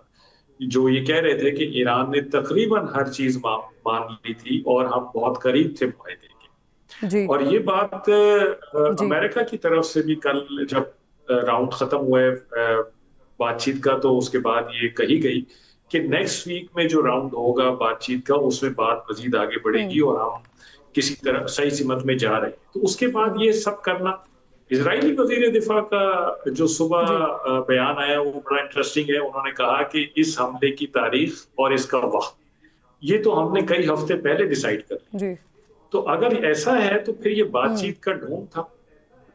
जो ये कह रहे थे कि ईरान ने तकरीबन हर चीज मान ली थी और हम बहुत करीब थे मुआहदे के। और ये बात अमेरिका की तरफ से भी कल जब राउंड खत्म हुआ है बातचीत का तो उसके बाद ये कही गई कि नेक्स्ट वीक में जो राउंड होगा बातचीत का उसमें बात मजीद आगे बढ़ेगी और हम किसी तरह सही सिमत में जा रहे हैं। तो उसके बाद ये सब करना, इजरायली वजीर दिफा का जो सुबह बयान आया वो बड़ा इंटरेस्टिंग है। उन्होंने कहा कि इस हमले की तारीख और इसका वक्त ये तो हमने कई हफ्ते पहले डिसाइड कर लिया। तो अगर ऐसा है तो फिर ये बातचीत का ढोंग था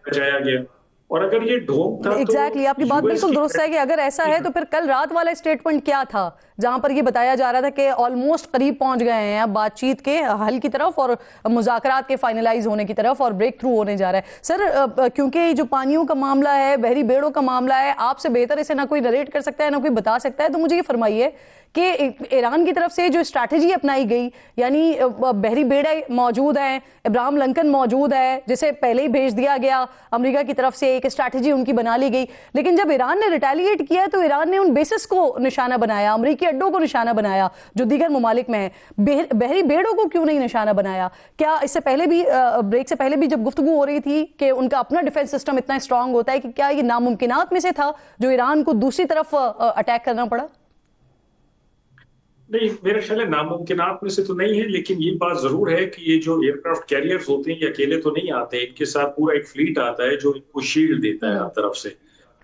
बजाया गया, और अगर ये ढोंग था एग्जैक्टली आपकी बात बिल्कुल दुरुस्त है कि अगर ऐसा है तो फिर कल रात वाला स्टेटमेंट क्या था जहां पर ये बताया जा रहा था कि ऑलमोस्ट करीब पहुंच गए हैं अब बातचीत के हल की तरफ और मुज़ाकरात के फाइनलाइज होने की तरफ और ब्रेक थ्रू होने जा रहा है। सर क्योंकि जो पानियों का मामला है, बहरी बेड़ों का मामला है, आपसे बेहतर इसे ना कोई नरेट कर सकता है ना कोई बता सकता है, तो मुझे ये फरमाइए कि ईरान की तरफ से जो स्ट्रैटेजी अपनाई गई, यानी बहरी बेड़े मौजूद हैं, इब्राहिम लिंकन मौजूद है जिसे पहले ही भेज दिया गया, अमेरिका की तरफ से एक स्ट्रैटेजी उनकी बना ली गई, लेकिन जब ईरान ने रिटेलिएट किया तो ईरान ने उन बेसिस को निशाना बनाया, अमेरिकी अड्डों को निशाना बनाया जो दीगर ममालिक में है, बहरी बेड़ों को क्यों नहीं निशाना बनाया? क्या इससे पहले भी ब्रेक से पहले भी जब गुफ्तगू हो रही थी कि उनका अपना डिफेंस सिस्टम इतना स्ट्रांग होता है कि क्या ये नामुमकिनात में से था जो ईरान को दूसरी तरफ अटैक करना पड़ा? नहीं, मेरा ख्याल है नामुमकिनात में से तो नहीं है, लेकिन ये बात जरूर है कि ये जो एयरक्राफ्ट कैरियर्स होते हैं ये अकेले तो नहीं आते, इनके साथ पूरा एक फ्लीट आता है जो इनको शील्ड देता है हर तरफ से।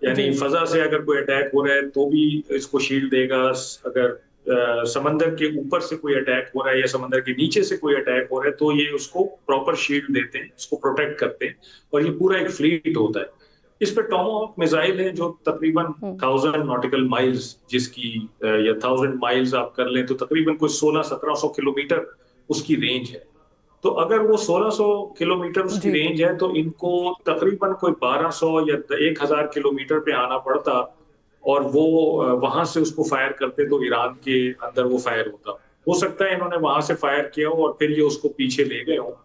यानी फजा से अगर कोई अटैक हो रहा है तो भी इसको शील्ड देगा, अगर समंदर के ऊपर से कोई अटैक हो रहा है या समंदर के नीचे से कोई अटैक हो रहा है तो ये उसको प्रॉपर शील्ड देते हैं, उसको प्रोटेक्ट करते हैं, और ये पूरा एक फ्लीट होता है। इस पे टॉमाहॉक मिसाइल है जो तकरीबन 1000 नॉटिकल माइल्स जिसकी या 1000 माइल्स आप कर लें तो तकरीबन कोई 1600-1700 किलोमीटर उसकी रेंज है। तो अगर वो 1600 किलोमीटर उसकी रेंज है तो इनको तकरीबन कोई 1200 या 1000 किलोमीटर पे आना पड़ता और वो वहां से उसको फायर करते तो ईरान के अंदर वो फायर होता। हो सकता है इन्होंने वहां से फायर किया हो और फिर ये उसको पीछे ले गए हो।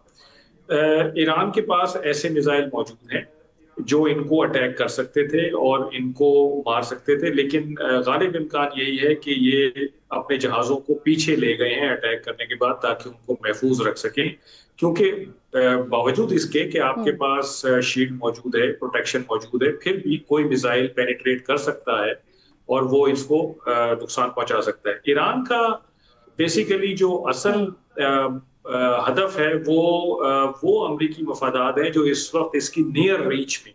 ईरान के पास ऐसे मिसाइल मौजूद हैं जो इनको अटैक कर सकते थे और इनको मार सकते थे, लेकिन गालिब इम्कान यही है कि ये अपने जहाजों को पीछे ले गए हैं अटैक करने के बाद ताकि उनको महफूज रख सकें, क्योंकि बावजूद इसके कि आपके पास शील्ड मौजूद है, प्रोटेक्शन मौजूद है, फिर भी कोई मिसाइल पेनिट्रेट कर सकता है और वो इसको नुकसान पहुंचा सकता है। ईरान का बेसिकली जो असल हदफ है वो अमरीकी मफादात हैं जो इस वक्त इसकी नियर रीच में,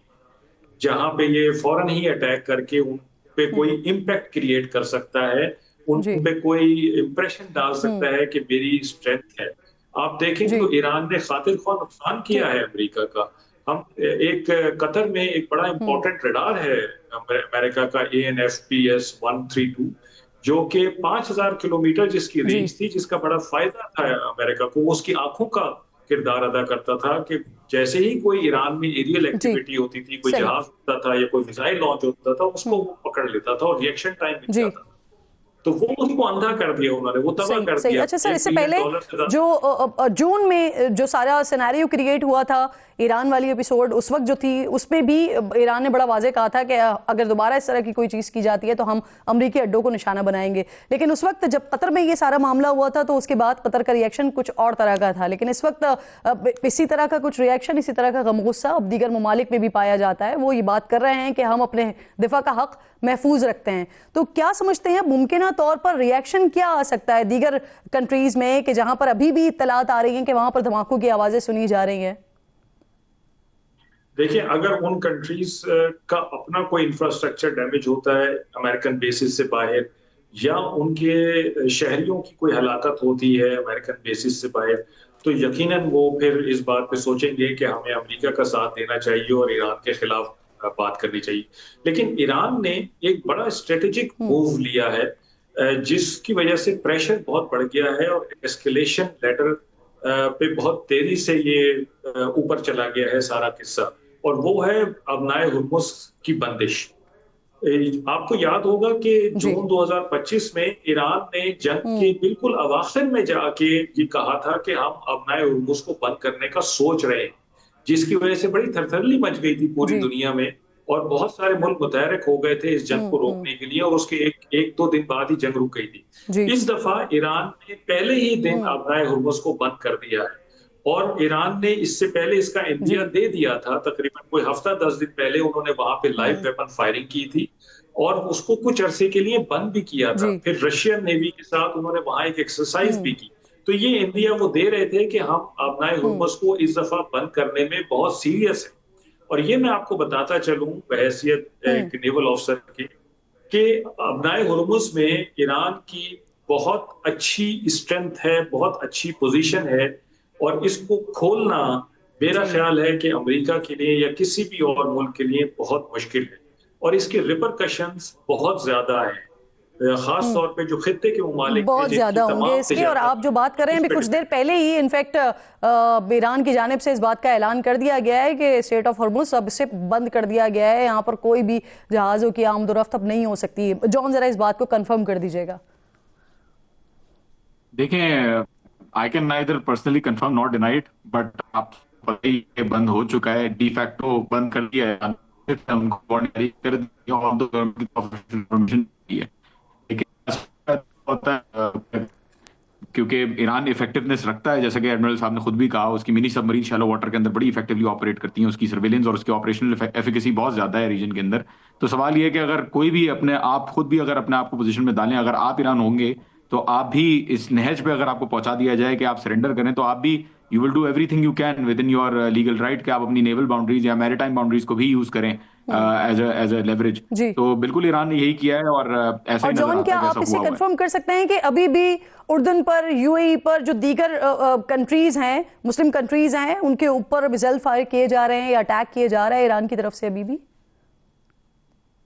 जहां पे ये फौरन ही अटैक करके उन पे कोई इम्पैक्ट क्रिएट कर सकता है, उन पे कोई इम्प्रेशन डाल सकता है कि मेरी स्ट्रेंथ है। आप देखें तो ईरान ने खातिर ख्वाह नुकसान किया है अमेरिका का। हम एक कतर में एक बड़ा इंपॉर्टेंट रडार है अमेरिका का ANFPS 132 जो कि 5000 किलोमीटर जिसकी रेंज थी, जिसका बड़ा फायदा था अमेरिका को, वो उसकी आंखों का किरदार अदा करता था कि जैसे ही कोई ईरान में एरियल एक्टिविटी होती थी, कोई जहाज होता था या कोई मिसाइल लॉन्च होता था, उसको वो पकड़ लेता था और रिएक्शन टाइम मिल जाता था। तो वो उसको अंधा कर दिया उन्होंने, वो तबाह कर दिया। अच्छा सर, इससे पहले जो जून में जो सारा सिनेरियो क्रिएट हुआ था, ईरान वाली एपिसोड उस वक्त जो थी, उसमें भी ईरान ने बड़ा वाज़ेह कहा था कि अगर दोबारा इस तरह की कोई चीज़ की जाती है तो हम अमरीकी अड्डों को निशाना बनाएंगे। लेकिन उस वक्त जब कतर में ये सारा मामला हुआ था तो उसके बाद कतर का रिएक्शन कुछ और तरह का था, लेकिन इस वक्त इसी तरह का कुछ रिएक्शन, इसी तरह का गम गुस्सा अब दीगर ममालिक में भी पाया जाता है। वो ये बात कर रहे हैं कि हम अपने दिफा का हक महफूज रखते हैं। तो क्या समझते हैं मुमकिन तौर पर रिएक्शन क्या आ सकता है दीगर कंट्रीज में कि जहां पर अभी भी इत्तलात आ रही हैं कि वहां पर धमाकों की आवाजें सुनी जा रही हैं? देखिए, अगर उन कंट्रीज का अपना कोई इंफ्रास्ट्रक्चर डैमेज होता है अमेरिकन बेसिस से बाहर, या उनके शहरियों की कोई हलाकत होती है अमेरिकन बेसिस से बाहर, तो यकीनन वो फिर इस बात पे सोचेंगे कि हमें अमेरिका का साथ देना चाहिए और ईरान के खिलाफ बात करनी चाहिए। लेकिन ईरान ने एक बड़ा स्ट्रेटेजिक मूव लिया है, जिसकी वजह से प्रेशर बहुत बढ़ गया है और एस्केलेशन लेटर पे बहुत तेजी से ये ऊपर चला गया है सारा किस्सा, और वो है अबनाए हुर्मुज़ की बंदिश। आपको याद होगा कि जून 2025 में ईरान ने जंग के बिल्कुल अवाखिर में जाके ये कहा था कि हम अबनाए हुर्मुज़ को बंद करने का सोच रहे हैं, जिसकी वजह से बड़ी थरथरली मच गई थी पूरी दुनिया में और बहुत सारे मुल्क मुतहरक हो गए थे इस जंग को रोकने के लिए, और उसके एक दो दिन बाद ही जंग रुक गई थी। इस दफा ईरान ने पहले ही दिन अबनाए हुर्मुज़ को बंद कर दिया है, और ईरान ने इससे पहले इसका इंदिया दे दिया था। तकरीबन कोई हफ्ता 10 दिन पहले उन्होंने वहां पे लाइव वेपन फायरिंग की थी और उसको कुछ अरसे के लिए बंद भी किया था। फिर रशियन नेवी के साथ उन्होंने वहां एक एक्सरसाइज भी की। तो ये इंडिया वो दे रहे थे कि हम अबनाए हुर्मुज़ को इस दफा बंद करने में बहुत सीरियस है। और ये मैं आपको बताता चलूं बहैसियत एक नेवल ऑफिसर की, कि अबनाए हुर्मुज़ में ईरान की बहुत अच्छी स्ट्रेंथ है, बहुत अच्छी पोजीशन है, और इसको खोलना मेरा ख्याल है कि अमेरिका के लिए या किसी भी और मुल्क के लिए बहुत मुश्किल है, और इसके रिपरकशंस बहुत ज्यादा है, खास तौर पे जो खित्ते के मुमालिक बहुत ज्यादा होंगे इसके। और आप जो बात कर रहे हैं अभी कुछ देर पहले ही इनफैक्ट ईरान की जानिब से इस बात का ऐलान कर दिया गया है कि स्ट्रेट ऑफ हॉर्मुज़ अब से बंद कर दिया गया है, यहाँ पर कोई भी जहाजों की आमदोरफ्त अब नहीं हो सकती। जॉन जरा इस बात को कंफर्म कर दीजिएगा। देखें, I can neither personally confirm not deny it, but आप पता ही है बंद हो चुका है, डी फैक्टो बंद कर दिया है, उनको कर दिया और तो गवर्नमेंट की ऑफिशियल परमिशन दी है। लेकिन होता है क्योंकि ईरान इफेक्टिवनेस रखता है, जैसा कि एडमिरल साहब ने खुद भी कहा, उसकी मिनी सबमरीन शैलो वाटर के अंदर बड़ी इफेक्टिवली ऑपरेट करती हैं, उसकी सर्वेलेंस और उसकी ऑपरेशनल एफिकेसी बहुत ज्यादा है रीजन के अंदर। तो सवाल ये है कि अगर कोई भी अपने आप खुद भी अगर अपने आप को पोजीशन में डालें, अगर आप ईरान होंगे तो आप भी इस नहज पे अगर आपको पहुंचा दिया जाए कि आप सरेंडर करें, तो आप भी you will do everything you can with in your legal right कि आप अपनी नेवल बाउंड्रीज या मैरीटाइम बाउंड्रीज को भी यूज करें एज अ लेवरेज। तो बिल्कुल ईरान ने यही किया है और ऐसा ही नजर जॉन, आता क्या है आप जैसा इसे हुआ है। कंफर्म कर सकते हैं कि अभी भी उर्दन पर, यूएई पर, जो दीगर कंट्रीज हैं, मुस्लिम कंट्रीज हैं, उनके ऊपर मिसाइल फायर किए जा रहे हैं या अटैक किए जा रहे हैं ईरान की तरफ से अभी भी?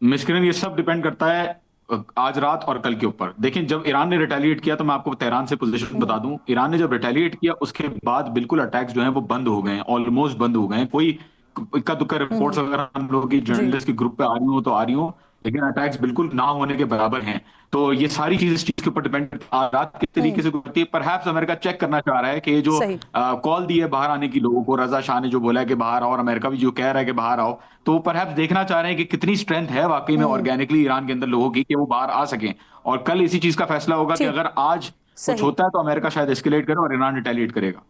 मिस किरण, ये सब डिपेंड करता है आज रात और कल के ऊपर। देखिए, जब ईरान ने रिटेलिएट किया तो मैं आपको तेहरान से पोजीशन बता दूं, ईरान ने जब रिटेलिएट किया उसके बाद बिल्कुल अटैक्स जो हैं वो बंद हो गए हैं, ऑलमोस्ट बंद हो गए हैं। कोई इक्का दुक्का रिपोर्ट्स अगर हम लोग की जर्नलिस्ट के ग्रुप पे आ रही हो तो आ रही हो, लेकिन अटैक्स बिल्कुल ना होने के बराबर हैं। तो ये सारी चीजें इस चीज के ऊपर डिपेंड रात किस तरीके से होती है। परहैप्स अमेरिका चेक करना चाह रहा है कि ये जो कॉल दी है बाहर आने की लोगों को, रजा शाह ने जो बोला है कि बाहर आओ और अमेरिका भी जो कह रहा है कि बाहर आओ, तो परहैप्स देखना चाह रहे हैं कि कितनी स्ट्रेंथ है वाकई में ऑर्गेनिकली ईरान के अंदर लोगों की कि वो बाहर आ सकें। और कल इसी चीज का फैसला होगा कि अगर आज कुछ होता है तो अमेरिका शायद एस्केलेट करे और ईरान रिटेलिएट करेगा।